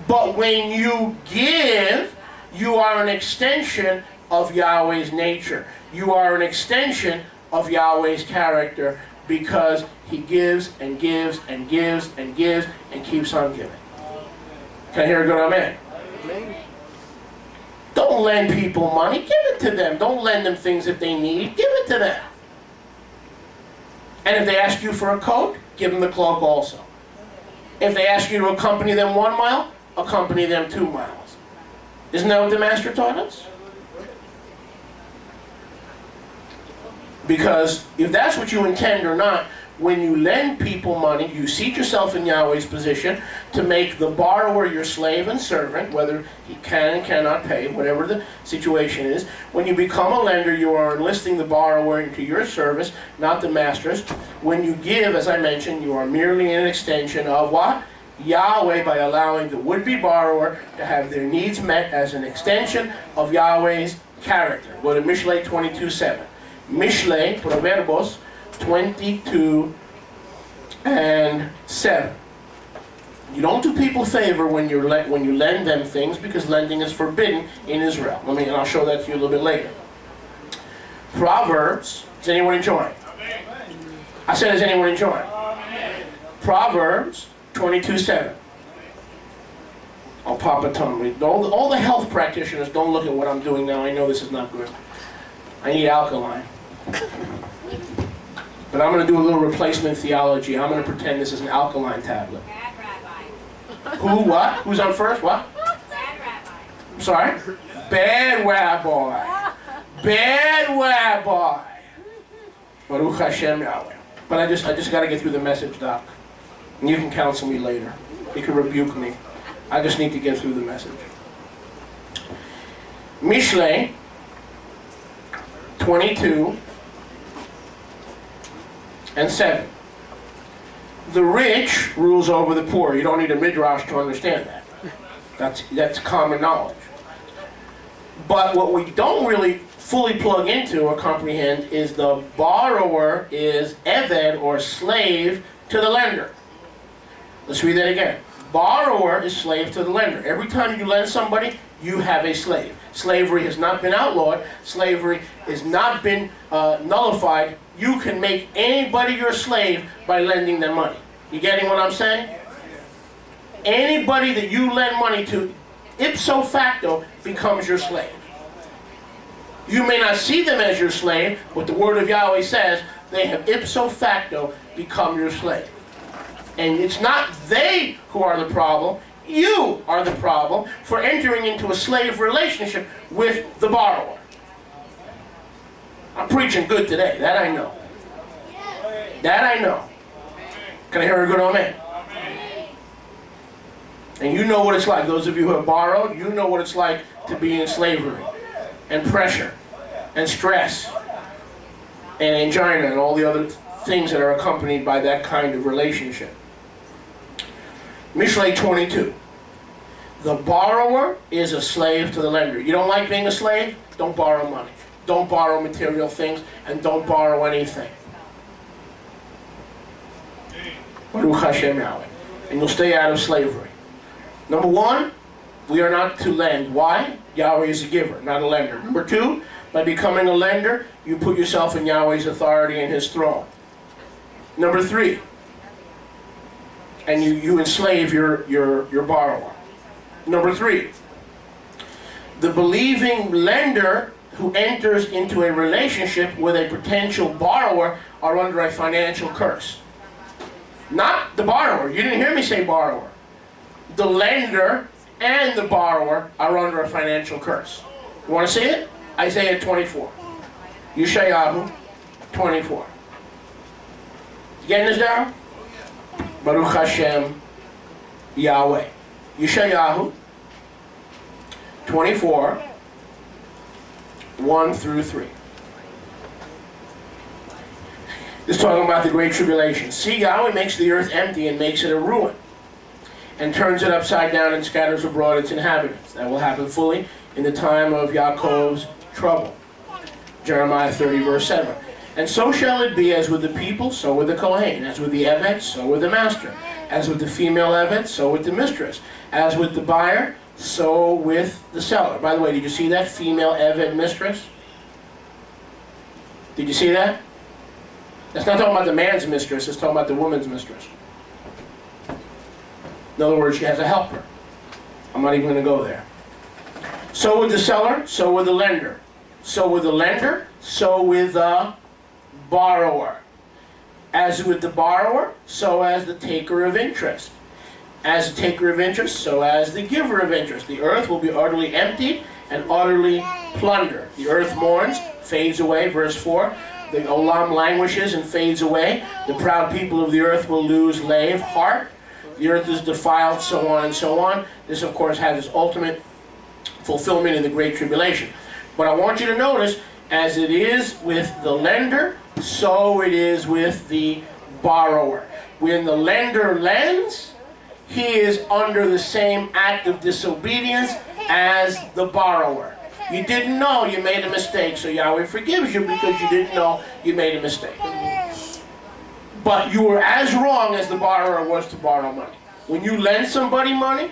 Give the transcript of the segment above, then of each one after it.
But when you give, you are an extension of Yahweh's nature. You are an extension of Yahweh's character, because he gives and gives and gives and gives and keeps on giving. Can I hear a good amen? Don't lend people money. Give it to them. Don't lend them things that they need. Give it to them. And if they ask you for a coat, give them the cloak also. If they ask you to accompany them 1 mile, accompany them 2 miles. Isn't that what the Master taught us? Because if that's what you intend or not, when you lend people money, you seat yourself in Yahweh's position to make the borrower your slave and servant, whether he can and cannot pay, whatever the situation is. When you become a lender, you are enlisting the borrower into your service, not the master's. When you give, as I mentioned, you are merely an extension of what? Yahweh, by allowing the would-be borrower to have their needs met as an extension of Yahweh's character. Go to Mishlei 22:7. Mishlei, Proverbos 22:7. You don't do people a favor when you lend them things, because lending is forbidden in Israel. And I'll show that to you a little bit later. Proverbs. Is anyone enjoying? I said, is anyone enjoying? Proverbs 22:7. Oh, Papa Tum. All the health practitioners, don't look at what I'm doing now. I know this is not good. I need alkaline. But I'm going to do a little replacement theology. I'm going to pretend this is an alkaline tablet. Bad rabbi. Who, what? Who's on first? What? Bad rabbi. I'm sorry? Bad rabbi. Bad rabbi. Baruch Hashem Yahweh. But I just got to get through the message, Doc. And you can counsel me later. You can rebuke me. I just need to get through the message. Mishlei 22:7. The rich rules over the poor. You don't need a midrash to understand that. That's common knowledge. But what we don't really fully plug into or comprehend is the borrower is eved, or slave, to the lender. Let's read that again. Borrower is slave to the lender. Every time you lend somebody, you have a slave. Slavery has not been outlawed. Slavery has not been nullified. You can make anybody your slave by lending them money. You getting what I'm saying? Anybody that you lend money to, ipso facto, becomes your slave. You may not see them as your slave, but the word of Yahweh says they have ipso facto become your slave. And it's not they who are the problem. You are the problem for entering into a slave relationship with the borrower. I'm preaching good today. That I know. That I know. Can I hear a good amen? And you know what it's like. Those of you who have borrowed, you know what it's like to be in slavery. And pressure. And stress. And angina. And all the other things that are accompanied by that kind of relationship. Mishlei 22. The borrower is a slave to the lender. You don't like being a slave? Don't borrow money. Don't borrow material things, and don't borrow anything. Baruch Hashem Yahweh. And you'll stay out of slavery. Number one, we are not to lend. Why? Yahweh is a giver, not a lender. Number two, by becoming a lender, you put yourself in Yahweh's authority and his throne. Number three, and you enslave your borrower. Number three, the believing lender who enters into a relationship with a potential borrower are under a financial curse. Not the borrower. You didn't hear me say borrower. The lender and the borrower are under a financial curse. You want to see it? Isaiah 24. Yeshayahu 24. You getting this down? Baruch Hashem Yahweh. Yeshayahu 24, 1 through 3. This is talking about the Great Tribulation. See, Yahweh makes the earth empty and makes it a ruin, and turns it upside down and scatters abroad its inhabitants. That will happen fully in the time of Yaakov's trouble. Jeremiah 30, verse 7. And so shall it be as with the people, so with the Kohen, as with the Eved, so with the master, As with the female eved, so with the mistress. As with the buyer, so with the seller. By the way, did you see that? Female eved mistress? Did you see that? That's not talking about the man's mistress, it's talking about the woman's mistress. In other words, she has a helper. I'm not even going to go there. So with the seller, so with the lender. So with the lender, so with the borrower. As with the borrower, so as the taker of interest. As the taker of interest, so as the giver of interest. The earth will be utterly emptied and utterly plundered. The earth mourns, fades away, verse 4. The olam languishes and fades away. The proud people of the earth will lose lave, heart. The earth is defiled, so on and so on. This, of course, has its ultimate fulfillment in the Great Tribulation. But I want you to notice, as it is with the lender, so it is with the borrower. When the lender lends, he is under the same act of disobedience as the borrower. You didn't know you made a mistake, so Yahweh forgives you because you didn't know you made a mistake. But you were as wrong as the borrower was to borrow money. When you lend somebody money,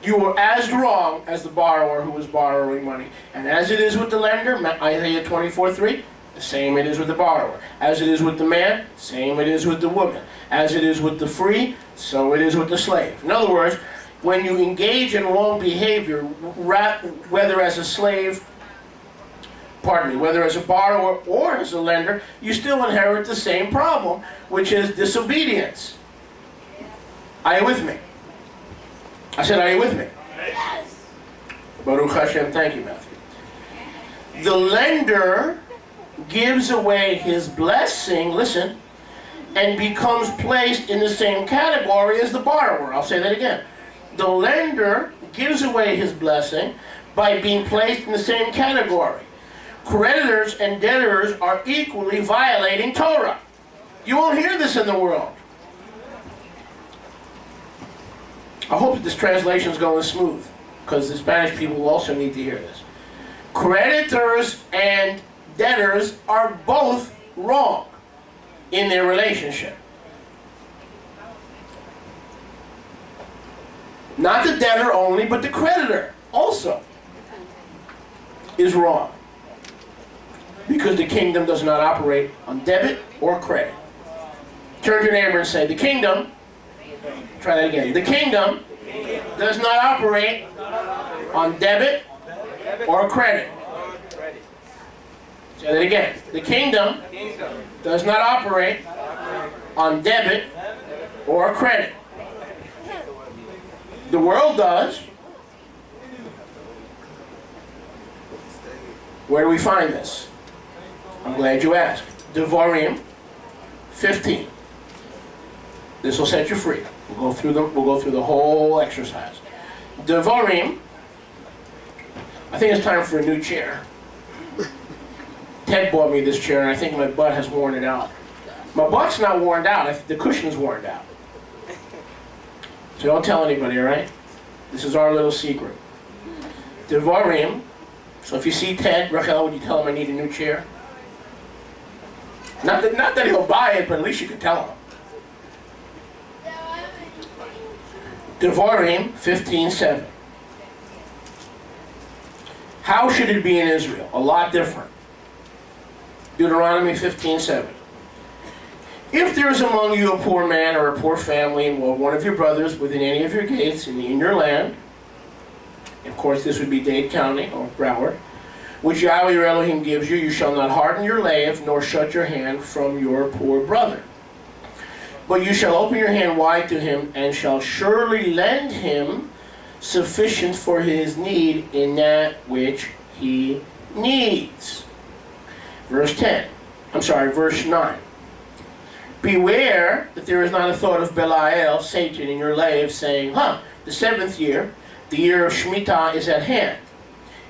you were as wrong as the borrower who was borrowing money. And as it is with the lender, Isaiah 24:3, the same it is with the borrower. As it is with the man, same it is with the woman. As it is with the free, so it is with the slave. In other words, when you engage in wrong behavior, whether as a slave, whether as a borrower or as a lender, you still inherit the same problem, which is disobedience. Are you with me? I said, are you with me? Yes. Baruch Hashem, thank you, Matthew. The lender gives away his blessing, listen, and becomes placed in the same category as the borrower. I'll say that again. The lender gives away his blessing by being placed in the same category. Creditors and debtors are equally violating Torah. You won't hear this in the world. I hope that this translation is going smooth, because the Spanish people will also need to hear this. Creditors and debtors are both wrong in their relationship. Not the debtor only, but the creditor also is wrong. Because the kingdom does not operate on debit or credit. Turn to your neighbor and say, the kingdom, try that again. The kingdom does not operate on debit or credit. Say that again. The kingdom does not operate on debit or credit. The world does. Where do we find this? I'm glad you asked. Devarim 15. This will set you free. We'll go through the whole exercise. Devarim. I think it's time for a new chair. Ted bought me this chair, and I think my butt has worn it out. My butt's not worn out. The cushion's worn out. So don't tell anybody, all right? This is our little secret. Devarim. So if you see Ted, Rachel, would you tell him I need a new chair? Not that he'll buy it, but at least you could tell him. Devarim 15:7. How should it be in Israel? A lot different. Deuteronomy 15:7. If there is among you a poor man or a poor family, or one of your brothers within any of your gates in your land, of course this would be Dade County or Broward, which Yahweh your Elohim gives you, you shall not harden your lave, nor shut your hand from your poor brother. But you shall open your hand wide to him, and shall surely lend him sufficient for his need in that which he needs. Verse 9. Beware that there is not a thought of Belial, Satan, in your lave, saying, the 7th year, the year of Shemitah, is at hand.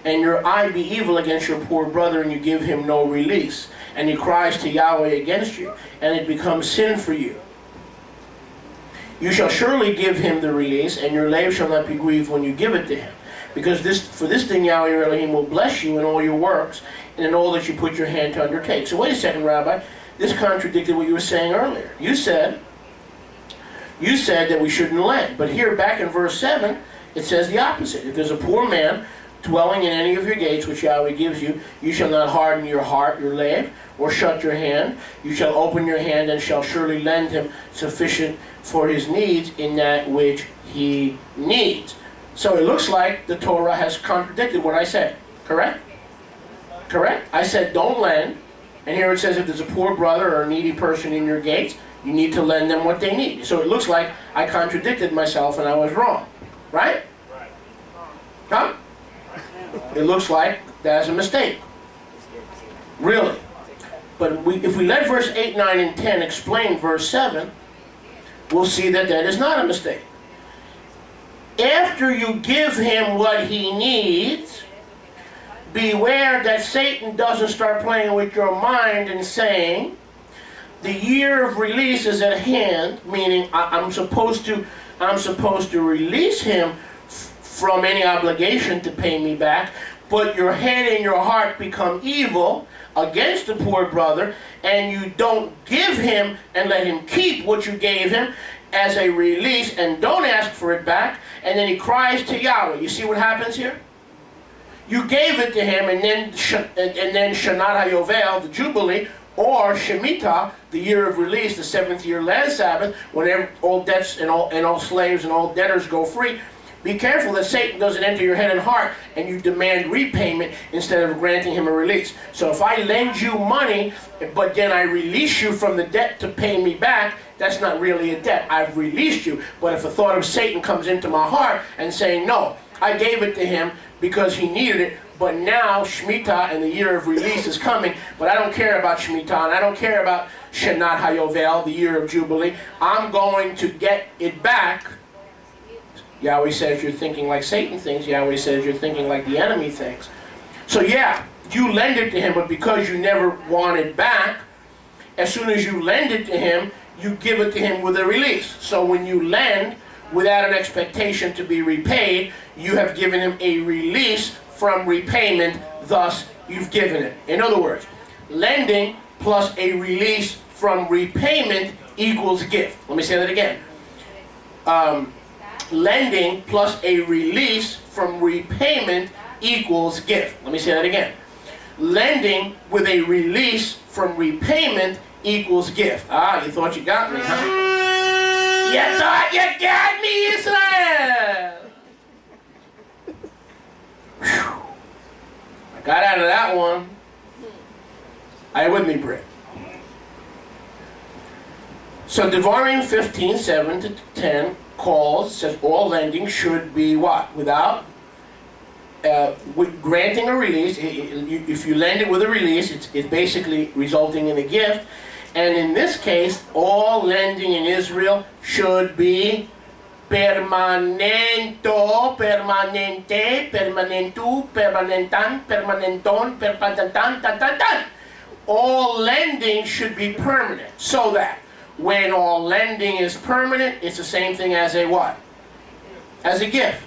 And your eye be evil against your poor brother, and you give him no release. And he cries to Yahweh against you, and it becomes sin for you. You shall surely give him the release, and your lave shall not be grieved when you give it to him. Because for this thing Yahweh your Elohim will bless you in all your works, and in all that you put your hand to undertake. So wait a second, Rabbi. This contradicted what you were saying earlier. You said You said that we shouldn't lend. But here, back in verse 7, it says the opposite. If there's a poor man dwelling in any of your gates which Yahweh gives you, you shall not harden your heart, your lave, or shut your hand. You shall open your hand and shall surely lend him sufficient for his needs in that which he needs. So it looks like the Torah has contradicted what I said. Correct? Correct? I said don't lend. And here it says if there's a poor brother or a needy person in your gates, you need to lend them what they need. So it looks like I contradicted myself and I was wrong. Right? Huh? It looks like that's a mistake. Really. But if we let verse 8, 9, and 10 explain verse 7, we'll see that that is not a mistake. After you give him what he needs, beware that Satan doesn't start playing with your mind and saying, the year of release is at hand, meaning I'm supposed to release him from any obligation to pay me back, but your head and your heart become evil against the poor brother, and you don't give him and let him keep what you gave him as a release and don't ask for it back, and then he cries to Yahweh. You see what happens here? You gave it to him, and then Shanat HaYovel, the Jubilee, or Shemitah, the year of release, the 7th year land Sabbath, when all debts and all slaves and all debtors go free. Be careful that Satan doesn't enter your head and heart and you demand repayment instead of granting him a release. So if I lend you money, but then I release you from the debt to pay me back, that's not really a debt. I've released you. But if a thought of Satan comes into my heart and saying, no, I gave it to him because he needed it, but now Shemitah and the year of release is coming, but I don't care about Shemitah and I don't care about Shanat HaYovel, the year of Jubilee. I'm going to get it back. Yahweh says you're thinking like Satan thinks. Yahweh says you're thinking like the enemy thinks. So yeah, you lend it to him, but because you never want it back, as soon as you lend it to him, you give it to him with a release. So when you lend without an expectation to be repaid, you have given him a release from repayment, thus you've given it. In other words, lending plus a release from repayment equals gift. Let me say that again. Lending plus a release from repayment equals gift. Let me say that again. Lending with a release from repayment equals gift. Ah, you thought you got me, huh? You thought you got me, Israel! Whew. I got out of that one. Are you with me, Britt? So Devarim 15, 7 to 10 says all lending should be what? Without granting a release. If you lend it with a release, it's basically resulting in a gift. And in this case, all lending in Israel should be permanento, permanente, permanentu, permanentan, permanenton, permanentan, tan, tan, tan. All lending should be permanent, so that when all lending is permanent, it's the same thing as a what? As a gift.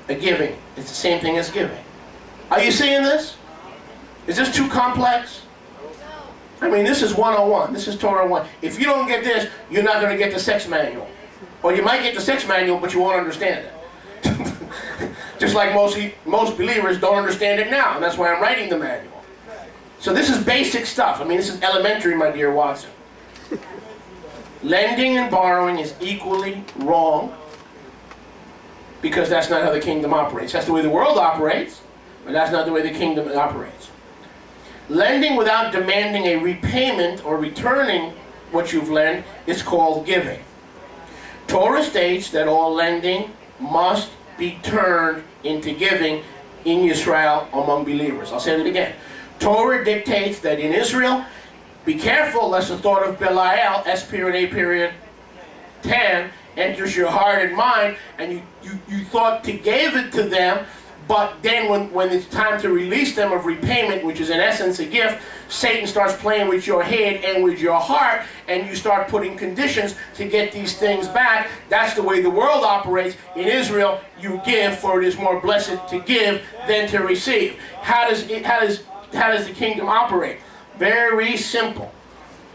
A giving. It's the same thing as giving. Are you seeing this? Is this too complex? I mean, this is 101. This is Torah 1. If you don't get this, you're not going to get the sex manual. Or you might get the sex manual, but you won't understand it. Just like most believers don't understand it now, and that's why I'm writing the manual. So this is basic stuff. I mean, this is elementary, my dear Watson. Lending and borrowing is equally wrong because that's not how the kingdom operates. That's the way the world operates, but that's not the way the kingdom operates. Lending without demanding a repayment or returning what you've lent is called giving. Torah states that all lending must be turned into giving in Israel among believers. I'll say that again. Torah dictates that in Israel, be careful lest the thought of Belial, S period, A period, 10, enters your heart and mind, and you thought to give it to them, but then when it's time to release them of repayment, which is in essence a gift, Satan starts playing with your head and with your heart, and you start putting conditions to get these things back. That's the way the world operates. In Israel, you give, for it is more blessed to give than to receive. How does the kingdom operate? Very simple.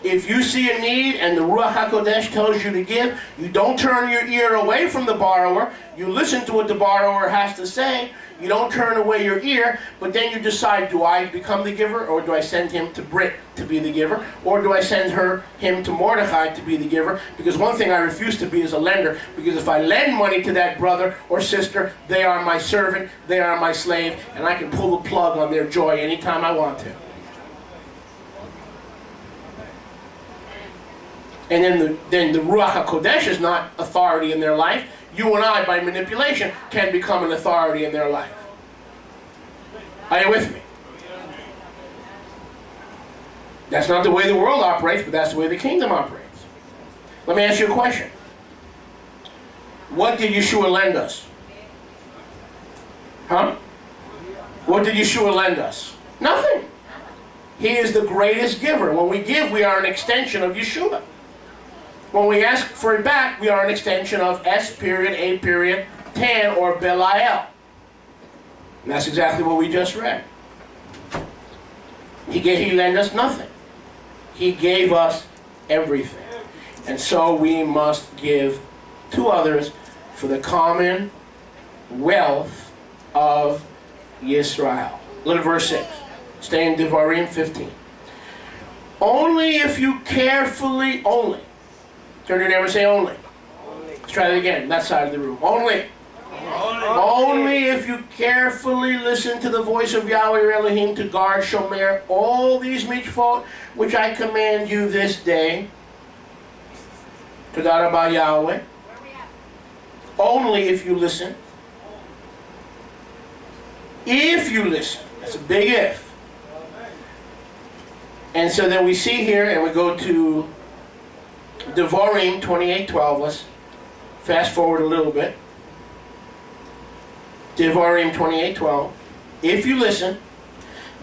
If you see a need and the Ruach HaKodesh tells you to give, you don't turn your ear away from the borrower. You listen to what the borrower has to say. You don't turn away your ear, but then you decide, do I become the giver, or do I send him to Brit to be the giver, or do I send him to Mordechai to be the giver? Because one thing I refuse to be is a lender, because if I lend money to that brother or sister, they are my servant, they are my slave, and I can pull the plug on their joy anytime I want to. And then the Ruach HaKodesh is not authority in their life. You and I, by manipulation, can become an authority in their life. Are you with me? That's not the way the world operates, but that's the way the kingdom operates. Let me ask you a question. What did Yeshua lend us? Huh? What did Yeshua lend us? Nothing. He is the greatest giver. When we give, we are an extension of Yeshua. When we ask for it back, we are an extension of S.A.Tan or Belial. And that's exactly what we just read. He lent us nothing. He gave us everything. And so we must give to others for the common wealth of Yisrael. Look at verse 6. Stay in Devarim 15. Only if you carefully, only. Turn to your neighbor and say only. Let's try that again, that side of the room. Only. Only if you carefully listen to the voice of Yahweh your Elohim to guard Shomer all these mitzvot which I command you this day. Todah Rabah Yahweh. Only if you listen. If you listen. That's a big if. And so then we see here, and we go to Devarim 28:12. Let's fast forward a little bit. Devarim 28:12. If you listen,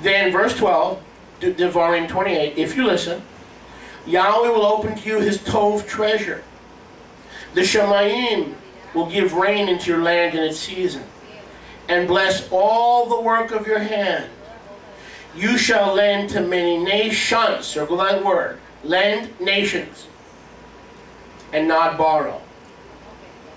then verse 12, Devarim 28. If you listen, Yahweh will open to you His Tov treasure. The Shemayim will give rain into your land in its season, and bless all the work of your hand. You shall lend to many nations. Circle that word. Lend nations. And not borrow.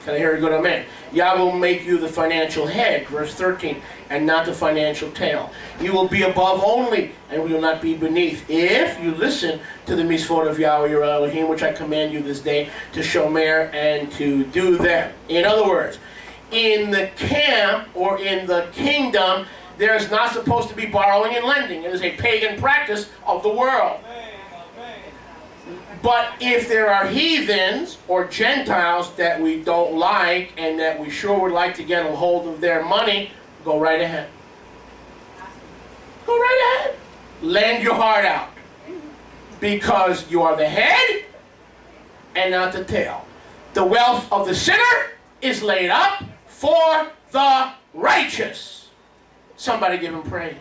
Can I hear a good amen? Yahweh will make you the financial head, verse 13, and not the financial tail. You will be above only, and will not be beneath, if you listen to the mitzvot of Yahweh your Elohim, which I command you this day, to shomer and to do them. In other words, in the camp, or in the kingdom, there is not supposed to be borrowing and lending. It is a pagan practice of the world. But if there are heathens or Gentiles that we don't like and that we sure would like to get a hold of their money, go right ahead. Go right ahead. Lend your heart out. Because you are the head and not the tail. The wealth of the sinner is laid up for the righteous. Somebody give him praise.